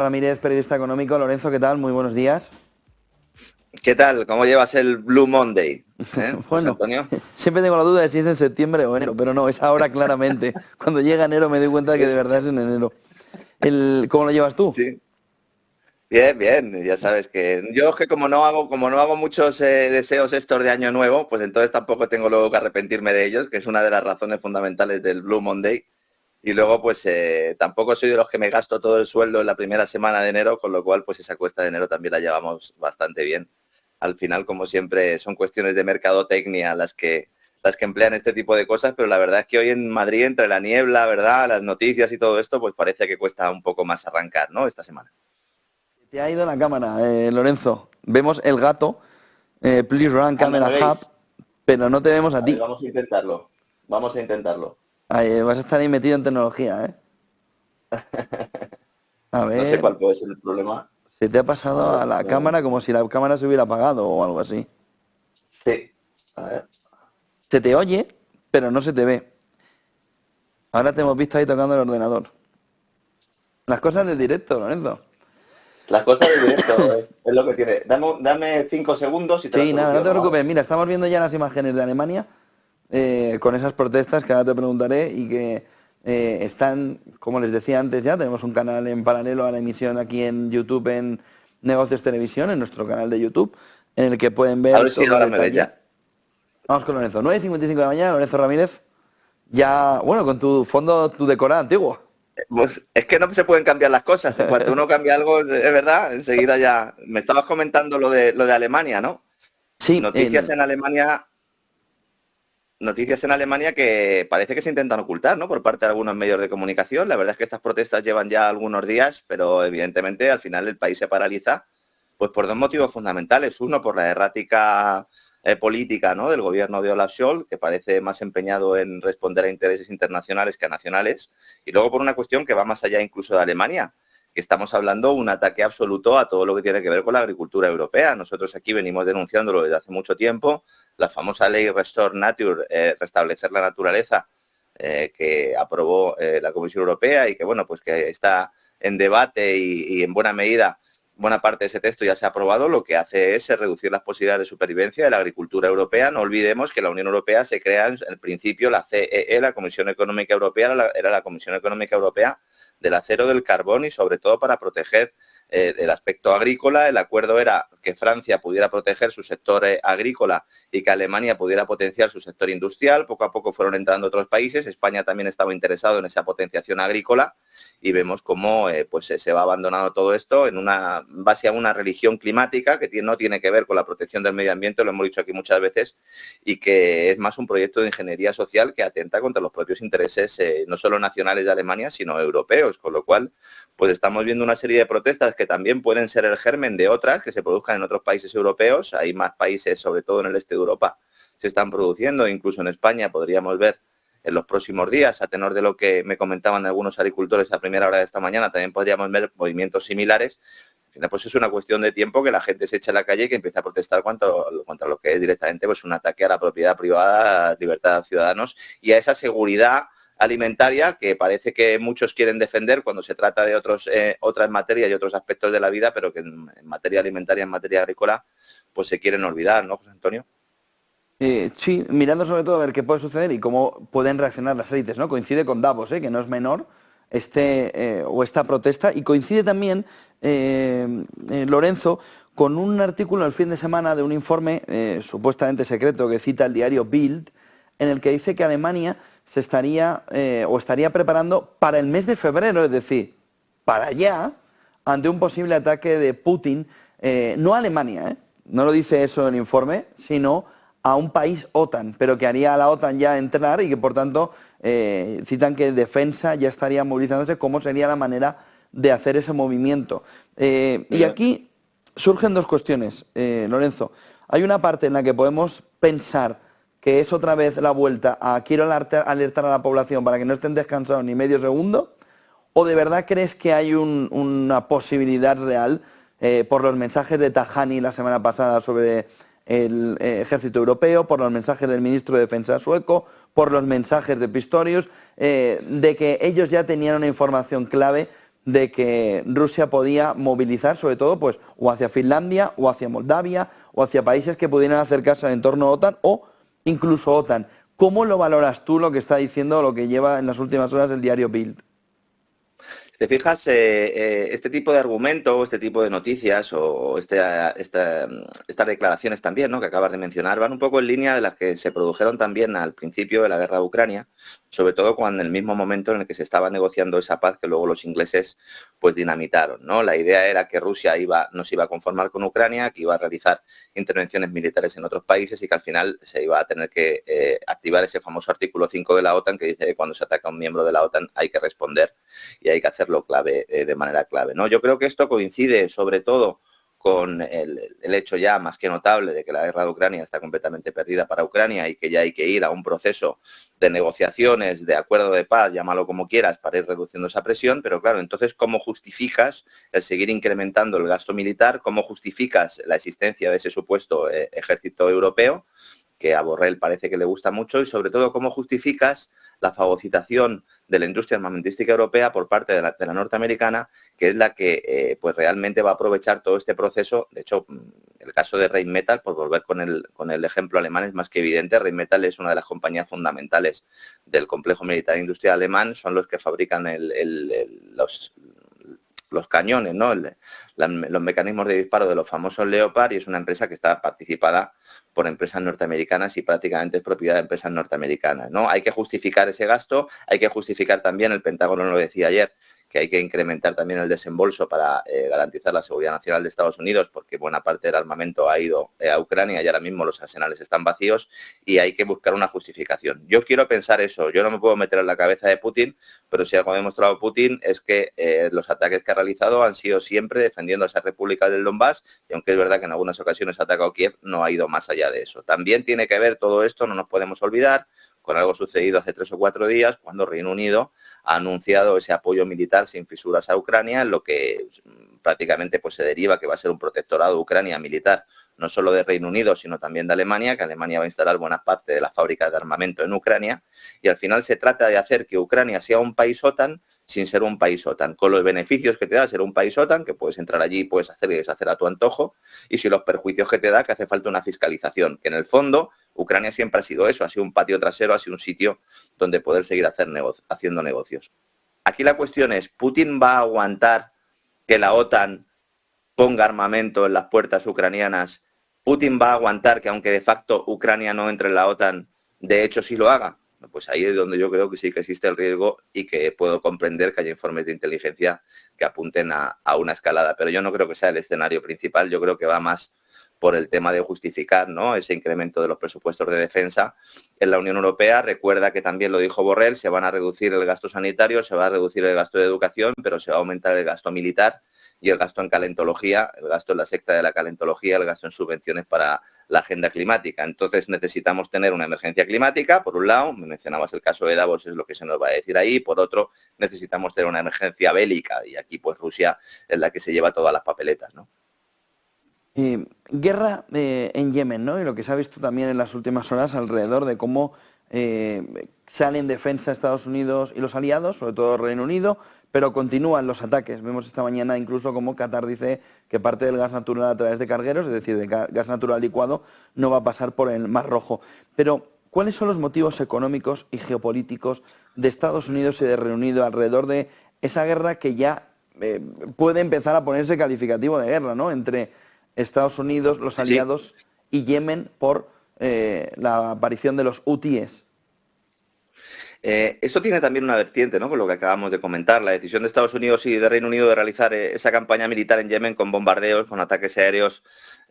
Ramírez, periodista económico. Lorenzo, ¿qué tal? Muy buenos días. ¿Qué tal? ¿Cómo llevas el Blue Monday? José Bueno, Antonio. siempre tengo la duda de si es en septiembre o enero, pero no, es ahora claramente. Cuando llega enero me doy cuenta de que de verdad es en enero. ¿Cómo lo llevas tú? Sí. Bien, bien, ya sabes que yo es que como no hago muchos deseos estos de año nuevo, pues entonces tampoco tengo luego que arrepentirme de ellos, que es una de las razones fundamentales del Blue Monday. Y luego pues tampoco soy de los que me gasto todo el sueldo en la primera semana de enero, con lo cual pues esa cuesta de enero también la llevamos bastante bien. Al final, como siempre, son cuestiones de mercadotecnia las que emplean este tipo de cosas, pero la verdad es que hoy en Madrid, entre la niebla, ¿verdad?, las noticias y todo esto, pues parece que cuesta un poco más arrancar, ¿no?, esta semana. Te ha ido la cámara, Lorenzo. Vemos el gato, Please Run Ah, ¿no Camera me Hub, veis? pero no te vemos a A ver, ti. vamos a intentarlo. Vamos a intentarlo. Vas a estar ahí metido en tecnología, ¿eh? A No sé ver, cuál puede ser el problema. se te ha A pasado a ver, la cámara como si la cámara se hubiera apagado o algo así. sí. A ver. Se te oye, pero no se te ve. Ahora te hemos visto ahí tocando el ordenador. Las cosas del directo, Lorenzo. Las cosas de directo es lo que tiene. Dame 5 segundos y te la Sí, nada, no te soluciono, ¿vale? preocupes. Mira, estamos viendo ya las imágenes de Alemania con esas protestas que ahora te preguntaré y que están, como les decía antes ya, tenemos un canal en paralelo a la emisión aquí en YouTube en Negocios Televisión, en nuestro canal de YouTube, en el que pueden A ver ver si todo el ahora me ves detalle. ya. Vamos con Lorenzo. 9:55 de la mañana, Lorenzo Ramírez. Ya, bueno, con tu fondo, tu decorado antiguo. Pues es que no se pueden cambiar las cosas. En cuanto uno cambia algo, es verdad, enseguida ya. Me estabas comentando lo de Alemania, ¿no? Sí, Noticias en Alemania, noticias en Alemania que parece que se intentan ocultar, ¿no? Por parte de algunos medios de comunicación. La verdad es que estas protestas llevan ya algunos días, pero evidentemente al final el país se paraliza, pues por dos motivos fundamentales. Uno, por la errática política, ¿no?, del gobierno de Olaf Scholz, que parece más empeñado en responder a intereses internacionales que a nacionales. Y luego por una cuestión que va más allá incluso de Alemania, que estamos hablando de un ataque absoluto a todo lo que tiene que ver con la agricultura europea. Nosotros aquí venimos denunciándolo desde hace mucho tiempo. La famosa ley Restore Nature, restablecer la naturaleza, que aprobó la Comisión Europea y que, bueno, pues que está en debate y en buena medida, buena parte de ese texto ya se ha aprobado, lo que hace es reducir las posibilidades de supervivencia de la agricultura europea. No olvidemos que la Unión Europea se crea en el principio, la CEE, la Comisión Económica Europea, era la Comisión Económica Europea del acero, del carbón y sobre todo para proteger el aspecto agrícola. El acuerdo era que Francia pudiera proteger su sector agrícola y que Alemania pudiera potenciar su sector industrial. Poco a poco fueron entrando otros países. España también estaba interesado en esa potenciación agrícola y vemos cómo pues se va abandonando todo esto en base a una religión climática que no tiene que ver con la protección del medio ambiente, lo hemos dicho aquí muchas veces, y que es más un proyecto de ingeniería social que atenta contra los propios intereses no solo nacionales de Alemania, sino europeos, con lo cual pues estamos viendo una serie de protestas que también pueden ser el germen de otras que se produzcan en otros países europeos. Hay más países, sobre todo en el este de Europa, se están produciendo, incluso en España podríamos ver en los próximos días, a tenor de lo que me comentaban algunos agricultores a primera hora de esta mañana, también podríamos ver movimientos similares. Al final, pues es una cuestión de tiempo que la gente se eche a la calle y que empiece a protestar contra lo que es directamente pues un ataque a la propiedad privada, a la libertad de los ciudadanos y a esa seguridad alimentaria que parece que muchos quieren defender cuando se trata de otras materias y otros aspectos de la vida, pero que en materia alimentaria, en materia agrícola, pues se quieren olvidar, ¿no, José Antonio? Sí, mirando sobre todo a ver qué puede suceder y cómo pueden reaccionar las élites, ¿no? Coincide con Davos, que no es menor o esta protesta, y coincide también, Lorenzo, con un artículo el fin de semana de un informe supuestamente secreto que cita el diario Bild, en el que dice que Alemania se estaría preparando para el mes de febrero, es decir, para allá, ante un posible ataque de Putin, no a Alemania, no lo dice eso el informe, sino a un país OTAN, pero que haría a la OTAN ya entrar y que por tanto citan que defensa ya estaría movilizándose, cómo sería la manera de hacer ese movimiento. Y aquí surgen dos cuestiones, Lorenzo. Hay una parte en la que podemos pensar que es otra vez la vuelta a quiero alertar a la población para que no estén descansados ni medio segundo, o de verdad crees que hay una posibilidad real por los mensajes de Tajani la semana pasada sobre el ejército europeo, por los mensajes del ministro de Defensa sueco, por los mensajes de Pistorius, de que ellos ya tenían una información clave de que Rusia podía movilizar, sobre todo, pues, o hacia Finlandia, o hacia Moldavia, o hacia países que pudieran acercarse al entorno OTAN, o incluso OTAN. ¿Cómo lo valoras tú lo que está diciendo, lo que lleva en las últimas horas el diario Bild? Te fijas, este tipo de argumento, este tipo de noticias o estas declaraciones también, ¿no?, que acabas de mencionar, van un poco en línea de las que se produjeron también al principio de la guerra de Ucrania, sobre todo cuando en el mismo momento en el que se estaba negociando esa paz que luego los ingleses pues dinamitaron, ¿no? La idea era que Rusia no se iba a conformar con Ucrania, que iba a realizar intervenciones militares en otros países y que al final se iba a tener que activar ese famoso artículo 5 de la OTAN que dice que cuando se ataca a un miembro de la OTAN hay que responder y hay que hacerlo de manera clave, ¿no? Yo creo que esto coincide sobre todo con el hecho ya más que notable de que la guerra de Ucrania está completamente perdida para Ucrania y que ya hay que ir a un proceso de negociaciones, de acuerdo de paz, llámalo como quieras, para ir reduciendo esa presión, pero claro, entonces, ¿cómo justificas el seguir incrementando el gasto militar? ¿Cómo justificas la existencia de ese supuesto ejército europeo, que a Borrell parece que le gusta mucho? Y sobre todo, ¿cómo justificas la fagocitación de la industria armamentística europea por parte de la norteamericana, que es la que pues realmente va a aprovechar todo este proceso? De hecho, el caso de Rheinmetall, por volver con el ejemplo alemán, es más que evidente. Rheinmetall es una de las compañías fundamentales del complejo militar industrial alemán, son los que fabrican los cañones, ¿no? Los mecanismos de disparo de los famosos Leopard, y es una empresa que está participada por empresas norteamericanas y prácticamente es propiedad de empresas norteamericanas, ¿no? Hay que justificar ese gasto, hay que justificar también, el Pentágono lo decía ayer, que hay que incrementar también el desembolso para garantizar la seguridad nacional de Estados Unidos, porque buena parte del armamento ha ido a Ucrania y ahora mismo los arsenales están vacíos y hay que buscar una justificación. Yo quiero pensar eso, yo no me puedo meter en la cabeza de Putin, pero si algo ha demostrado Putin es que los ataques que ha realizado han sido siempre defendiendo a esa república del Donbass, y aunque es verdad que en algunas ocasiones ha atacado Kiev, no ha ido más allá de eso. También tiene que ver todo esto, no nos podemos olvidar, con algo sucedido hace 3 o 4 días, cuando Reino Unido ha anunciado ese apoyo militar sin fisuras a Ucrania, en lo que prácticamente pues se deriva que va a ser un protectorado de Ucrania militar, no solo de Reino Unido, sino también de Alemania, que Alemania va a instalar buena parte de las fábricas de armamento en Ucrania, y al final se trata de hacer que Ucrania sea un país OTAN sin ser un país OTAN, con los beneficios que te da ser un país OTAN, que puedes entrar allí y puedes hacer y deshacer a tu antojo, y sin los perjuicios que te da, que hace falta una fiscalización, que en el fondo Ucrania siempre ha sido eso, ha sido un patio trasero, ha sido un sitio donde poder seguir haciendo negocios. Aquí la cuestión es, ¿Putin va a aguantar que la OTAN ponga armamento en las puertas ucranianas? ¿Putin va a aguantar que aunque de facto Ucrania no entre en la OTAN, de hecho sí lo haga? Pues ahí es donde yo creo que sí que existe el riesgo y que puedo comprender que haya informes de inteligencia que apunten a una escalada. Pero yo no creo que sea el escenario principal, yo creo que va más por el tema de justificar, ¿no?, ese incremento de los presupuestos de defensa en la Unión Europea. Recuerda que también lo dijo Borrell, se van a reducir el gasto sanitario, se va a reducir el gasto de educación, pero se va a aumentar el gasto militar y el gasto en calentología, el gasto en la secta de la calentología, el gasto en subvenciones para la agenda climática. Entonces necesitamos tener una emergencia climática, por un lado, mencionabas el caso de Davos, es lo que se nos va a decir ahí, por otro, necesitamos tener una emergencia bélica, y aquí pues Rusia es la que se lleva todas las papeletas, ¿no? Guerra en Yemen, ¿no? Y lo que se ha visto también en las últimas horas alrededor de cómo salen en defensa Estados Unidos y los aliados, sobre todo Reino Unido, pero continúan los ataques. Vemos esta mañana incluso como Qatar dice que parte del gas natural a través de cargueros, es decir, de gas natural licuado, no va a pasar por el Mar Rojo. Pero, ¿cuáles son los motivos económicos y geopolíticos de Estados Unidos y de Reino Unido alrededor de esa guerra que ya puede empezar a ponerse calificativo de guerra, ¿no?, entre Estados Unidos, los aliados y Yemen por la aparición de los hutíes? Esto tiene también una vertiente, ¿no?, con lo que acabamos de comentar, la decisión de Estados Unidos y de Reino Unido de realizar esa campaña militar en Yemen con bombardeos, con ataques aéreos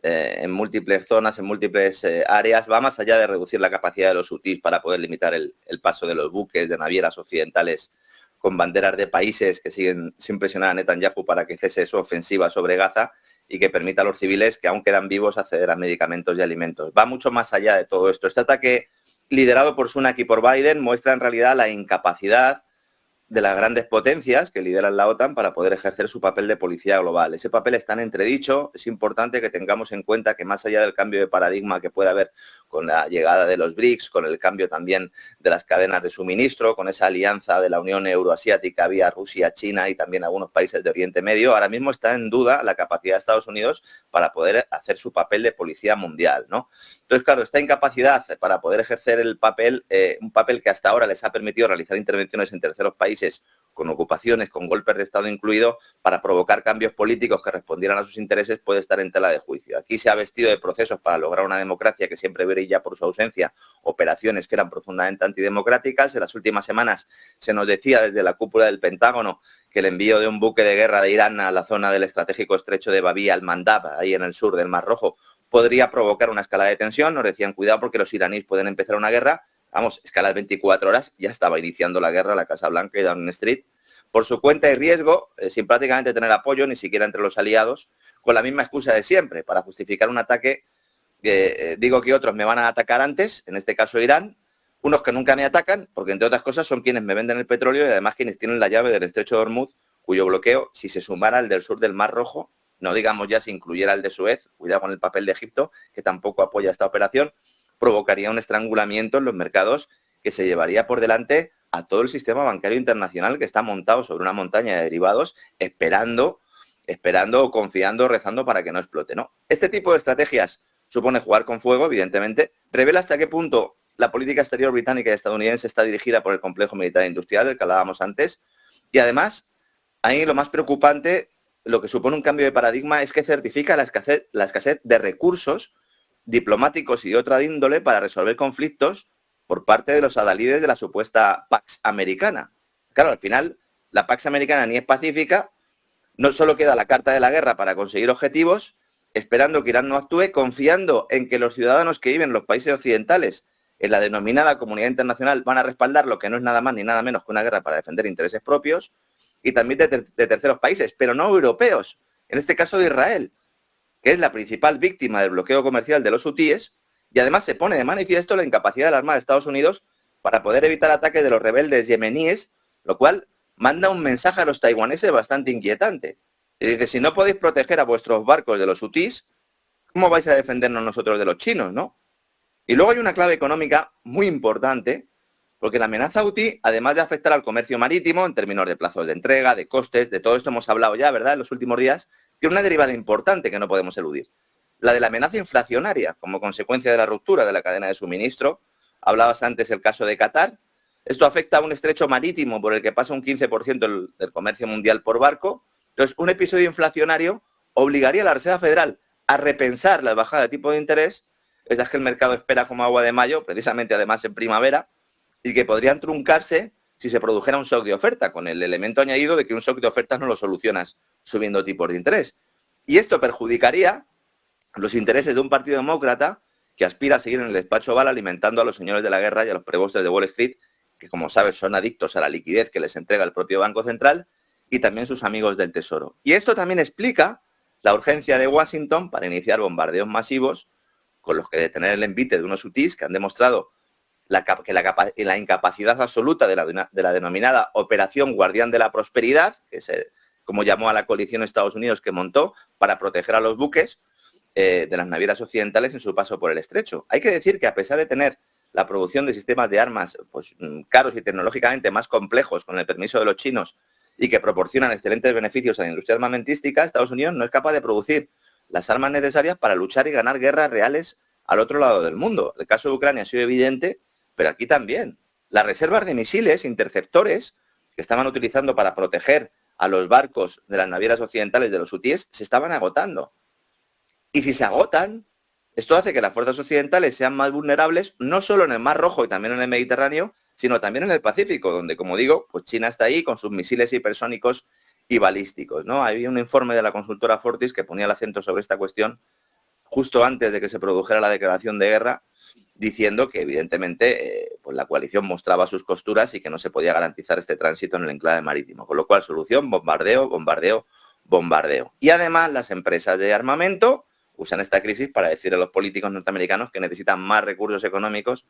en múltiples zonas, en múltiples áreas, va más allá de reducir la capacidad de los hutíes para poder limitar el paso de los buques, de navieras occidentales con banderas de países que siguen sin presionar a Netanyahu para que cese su ofensiva sobre Gaza y que permita a los civiles que aún quedan vivos acceder a medicamentos y alimentos. Va mucho más allá de todo esto. Este ataque, liderado por Sunak y por Biden, muestra en realidad la incapacidad de las grandes potencias que lideran la OTAN para poder ejercer su papel de policía global. Ese papel está en entredicho. Es importante que tengamos en cuenta que más allá del cambio de paradigma que puede haber con la llegada de los BRICS, con el cambio también de las cadenas de suministro, con esa alianza de la Unión Euroasiática vía Rusia, China y también algunos países de Oriente Medio, ahora mismo está en duda la capacidad de Estados Unidos para poder hacer su papel de policía mundial, ¿no? Entonces, claro, esta incapacidad para poder ejercer el papel, un papel que hasta ahora les ha permitido realizar intervenciones en terceros países con ocupaciones, con golpes de Estado incluido, para provocar cambios políticos que respondieran a sus intereses, puede estar en tela de juicio. Aquí se ha vestido de procesos para lograr una democracia que siempre brilla por su ausencia, operaciones que eran profundamente antidemocráticas. En las últimas semanas se nos decía desde la cúpula del Pentágono que el envío de un buque de guerra de Irán a la zona del estratégico estrecho de Babí al-Mandab, ahí en el sur del Mar Rojo, podría provocar una escalada de tensión. Nos decían, cuidado porque los iraníes pueden empezar una guerra. Vamos, escalar 24 horas, ya estaba iniciando la guerra la Casa Blanca y Downing Street, por su cuenta y riesgo, sin prácticamente tener apoyo, ni siquiera entre los aliados, con la misma excusa de siempre, para justificar un ataque que digo que otros me van a atacar antes, en este caso Irán, unos que nunca me atacan, porque entre otras cosas son quienes me venden el petróleo y además quienes tienen la llave del estrecho de Hormuz, cuyo bloqueo, si se sumara al del sur del Mar Rojo, no digamos ya si incluyera el de Suez, cuidado con el papel de Egipto, que tampoco apoya esta operación, provocaría un estrangulamiento en los mercados que se llevaría por delante a todo el sistema bancario internacional que está montado sobre una montaña de derivados, esperando, confiando, rezando para que no explote, ¿no? Este tipo de estrategias supone jugar con fuego, evidentemente, revela hasta qué punto la política exterior británica y estadounidense está dirigida por el complejo militar industrial del que hablábamos antes, y además, ahí lo más preocupante, lo que supone un cambio de paradigma es que certifica la escasez de recursos diplomáticos y de otra índole para resolver conflictos por parte de los adalides de la supuesta Pax Americana. Claro, al final, la Pax Americana ni es pacífica, no solo queda la carta de la guerra para conseguir objetivos, esperando que Irán no actúe, confiando en que los ciudadanos que viven en los países occidentales, en la denominada comunidad internacional, van a respaldar lo que no es nada más ni nada menos que una guerra para defender intereses propios, y también de terceros países, pero no europeos, en este caso de Israel, que es la principal víctima del bloqueo comercial de los hutíes, y además se pone de manifiesto la incapacidad de la Armada de Estados Unidos para poder evitar ataques de los rebeldes yemeníes, lo cual manda un mensaje a los taiwaneses bastante inquietante. Y dice, si no podéis proteger a vuestros barcos de los hutís, ¿cómo vais a defendernos nosotros de los chinos, no? Y luego hay una clave económica muy importante, porque la amenaza hutí, además de afectar al comercio marítimo en términos de plazos de entrega, de costes, de todo esto hemos hablado ya, ¿verdad?, en los últimos días, tiene una derivada importante que no podemos eludir. La de la amenaza inflacionaria, como consecuencia de la ruptura de la cadena de suministro. Hablabas antes el caso de Qatar. Esto afecta a un estrecho marítimo por el que pasa un 15% del comercio mundial por barco. Entonces, un episodio inflacionario obligaría a la Reserva Federal a repensar la bajada de tipo de interés, esas que el mercado espera como agua de mayo, precisamente además en primavera, y que podrían truncarse si se produjera un shock de oferta, con el elemento añadido de que un shock de ofertas no lo solucionas subiendo tipos de interés. Y esto perjudicaría los intereses de un partido demócrata que aspira a seguir en el despacho Oval alimentando a los señores de la guerra y a los prebostes de Wall Street, que como sabes son adictos a la liquidez que les entrega el propio Banco Central, y también sus amigos del Tesoro. Y esto también explica la urgencia de Washington para iniciar bombardeos masivos con los que detener el envite de unos hutís que han demostrado la incapacidad absoluta de la denominada Operación Guardián de la Prosperidad, que es como llamó a la coalición Estados Unidos que montó para proteger a los buques de las navieras occidentales en su paso por el estrecho. Hay que decir que a pesar de tener la producción de sistemas de armas pues, caros y tecnológicamente más complejos con el permiso de los chinos y que proporcionan excelentes beneficios a la industria armamentística, Estados Unidos no es capaz de producir las armas necesarias para luchar y ganar guerras reales al otro lado del mundo. El caso de Ucrania ha sido evidente, pero aquí también. Las reservas de misiles interceptores que estaban utilizando para proteger a los barcos de las navieras occidentales de los hutíes se estaban agotando. Y si se agotan, esto hace que las fuerzas occidentales sean más vulnerables, no solo en el Mar Rojo y también en el Mediterráneo, sino también en el Pacífico, donde, como digo, pues China está ahí con sus misiles hipersónicos y balísticos, ¿no? Hay un informe de la consultora Fortis que ponía el acento sobre esta cuestión justo antes de que se produjera la declaración de guerra, diciendo que, evidentemente, pues la coalición mostraba sus costuras y que no se podía garantizar este tránsito en el enclave marítimo. Con lo cual, solución, bombardeo, bombardeo, bombardeo. Y además, las empresas de armamento usan esta crisis para decir a los políticos norteamericanos que necesitan más recursos económicos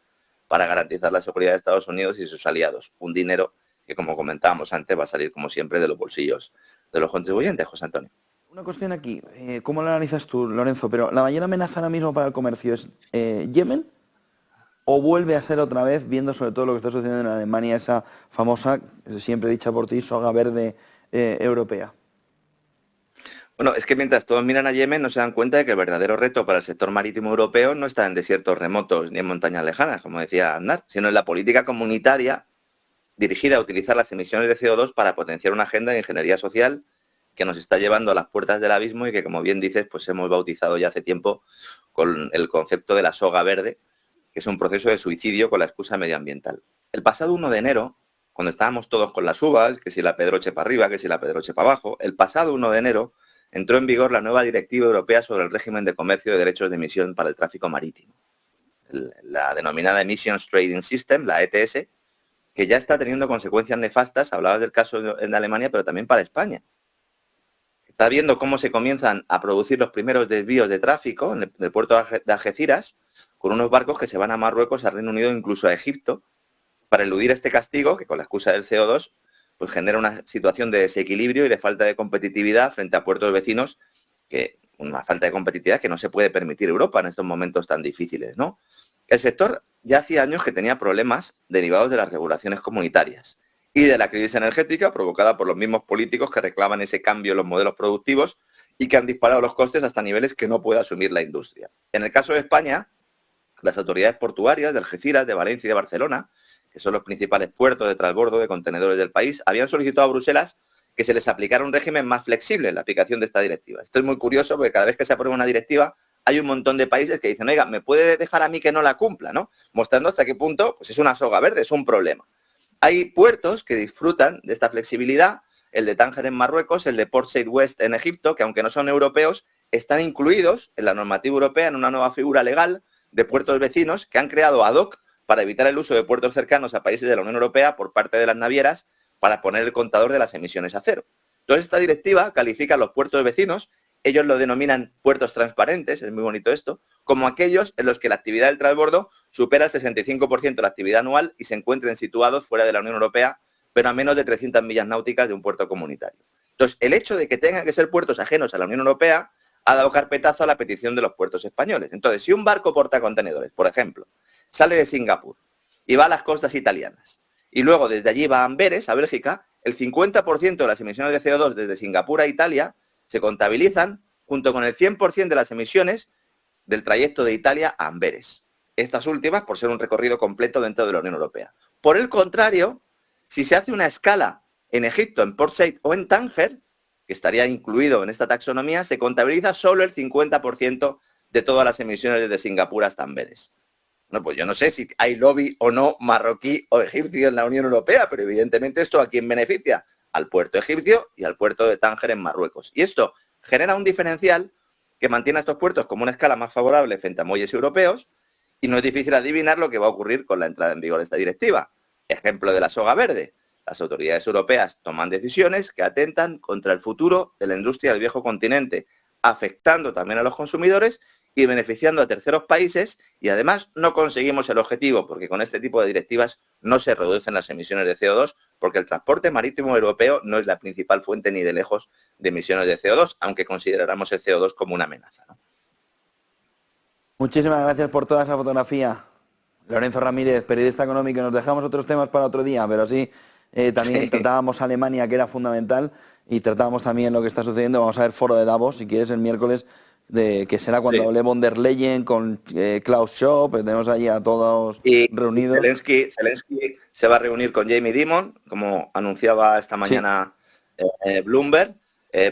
para garantizar la seguridad de Estados Unidos y sus aliados. Un dinero que, como comentábamos antes, va a salir, como siempre, de los bolsillos de los contribuyentes, José Antonio. Una cuestión aquí, ¿cómo lo analizas tú, Lorenzo? Pero la mayor amenaza ahora mismo para el comercio es Yemen, o vuelve a ser otra vez, viendo sobre todo lo que está sucediendo en Alemania, esa famosa, siempre dicha por ti, soga verde europea. Bueno, es que mientras todos miran a Yemen no se dan cuenta de que el verdadero reto para el sector marítimo europeo no está en desiertos remotos ni en montañas lejanas, como decía Aznar, sino en la política comunitaria dirigida a utilizar las emisiones de CO2 para potenciar una agenda de ingeniería social que nos está llevando a las puertas del abismo y que, como bien dices, pues hemos bautizado ya hace tiempo con el concepto de la soga verde, que es un proceso de suicidio con la excusa medioambiental. El pasado 1 de enero, cuando estábamos todos con las uvas, que si la Pedroche para arriba, que si la Pedroche para abajo, el pasado 1 de enero entró en vigor la nueva Directiva Europea sobre el régimen de comercio de derechos de emisión para el tráfico marítimo, la denominada Emissions Trading System, la ETS, que ya está teniendo consecuencias nefastas. Hablabas del caso en Alemania, pero también para España. Está viendo cómo se comienzan a producir los primeros desvíos de tráfico en el puerto de Algeciras, con unos barcos que se van a Marruecos, a Reino Unido, incluso a Egipto, para eludir este castigo, que con la excusa del CO2, pues genera una situación de desequilibrio y de falta de competitividad frente a puertos vecinos, que una falta de competitividad que no se puede permitir Europa en estos momentos tan difíciles, ¿no? El sector ya hacía años que tenía problemas derivados de las regulaciones comunitarias y de la crisis energética provocada por los mismos políticos que reclaman ese cambio en los modelos productivos y que han disparado los costes hasta niveles que no puede asumir la industria. En el caso de España, las autoridades portuarias de Algeciras, de Valencia y de Barcelona, que son los principales puertos de transbordo de contenedores del país, habían solicitado a Bruselas que se les aplicara un régimen más flexible en la aplicación de esta directiva. Esto es muy curioso porque cada vez que se aprueba una directiva hay un montón de países que dicen, oiga, ¿me puede dejar a mí que no la cumpla?, ¿no? Mostrando hasta qué punto pues es una soga verde, es un problema. Hay puertos que disfrutan de esta flexibilidad, el de Tánger en Marruecos, el de Port Said West en Egipto, que aunque no son europeos, están incluidos en la normativa europea en una nueva figura legal de puertos vecinos que han creado ad hoc para evitar el uso de puertos cercanos a países de la Unión Europea por parte de las navieras para poner el contador de las emisiones a cero. Entonces, esta directiva califica a los puertos vecinos, ellos lo denominan puertos transparentes, es muy bonito esto, como aquellos en los que la actividad del transbordo supera el 65% de la actividad anual y se encuentren situados fuera de la Unión Europea, pero a menos de 300 millas náuticas de un puerto comunitario. Entonces, el hecho de que tengan que ser puertos ajenos a la Unión Europea ha dado carpetazo a la petición de los puertos españoles. Entonces, si un barco portacontenedores, por ejemplo, sale de Singapur y va a las costas italianas y luego desde allí va a Amberes, a Bélgica, el 50% de las emisiones de CO2 desde Singapur a Italia se contabilizan junto con el 100% de las emisiones del trayecto de Italia a Amberes. Estas últimas por ser un recorrido completo dentro de la Unión Europea. Por el contrario, si se hace una escala en Egipto, en Port Said o en Tánger, que estaría incluido en esta taxonomía, se contabiliza solo el 50% de todas las emisiones desde Singapur hasta Amberes. No, pues yo no sé si hay lobby o no marroquí o egipcio en la Unión Europea, pero evidentemente esto ¿a quién beneficia? Al puerto egipcio y al puerto de Tánger en Marruecos. Y esto genera un diferencial que mantiene a estos puertos como una escala más favorable frente a muelles europeos y no es difícil adivinar lo que va a ocurrir con la entrada en vigor de esta directiva. Ejemplo de la soga verde. Las autoridades europeas toman decisiones que atentan contra el futuro de la industria del viejo continente, afectando también a los consumidores y beneficiando a terceros países, y además no conseguimos el objetivo porque con este tipo de directivas no se reducen las emisiones de CO2 porque el transporte marítimo europeo no es la principal fuente ni de lejos de emisiones de CO2, aunque consideramos el CO2 como una amenaza, ¿no? Muchísimas gracias por toda esa fotografía. Lorenzo Ramírez, periodista económico. Nos dejamos otros temas para otro día, pero sí, también tratábamos Alemania, que era fundamental, y tratábamos también lo que está sucediendo. Vamos a ver foro de Davos, si quieres, el miércoles, que será cuando hable von der Leyen con Klaus Schwab. Tenemos allí a todos reunidos. Zelensky se va a reunir con Jamie Dimon, como anunciaba esta mañana Bloomberg,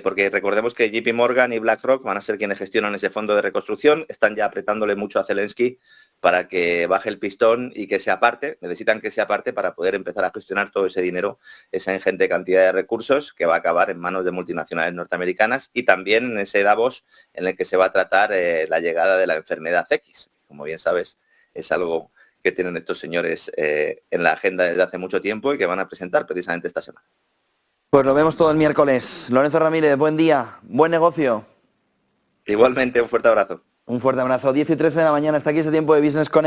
porque recordemos que JP Morgan y BlackRock van a ser quienes gestionan ese fondo de reconstrucción. Están ya apretándole mucho a Zelensky para que baje el pistón y que se aparte. Necesitan que se aparte para poder empezar a gestionar todo ese dinero, esa ingente cantidad de recursos que va a acabar en manos de multinacionales norteamericanas, y también en ese Davos en el que se va a tratar la llegada de la enfermedad X. Como bien sabes, es algo que tienen estos señores en la agenda desde hace mucho tiempo y que van a presentar precisamente esta semana. Pues lo vemos todo el miércoles. Lorenzo Ramírez, buen día, buen negocio. Igualmente, un fuerte abrazo. Un fuerte abrazo. 10 y 13 de la mañana, hasta aquí ese tiempo de Business Connect.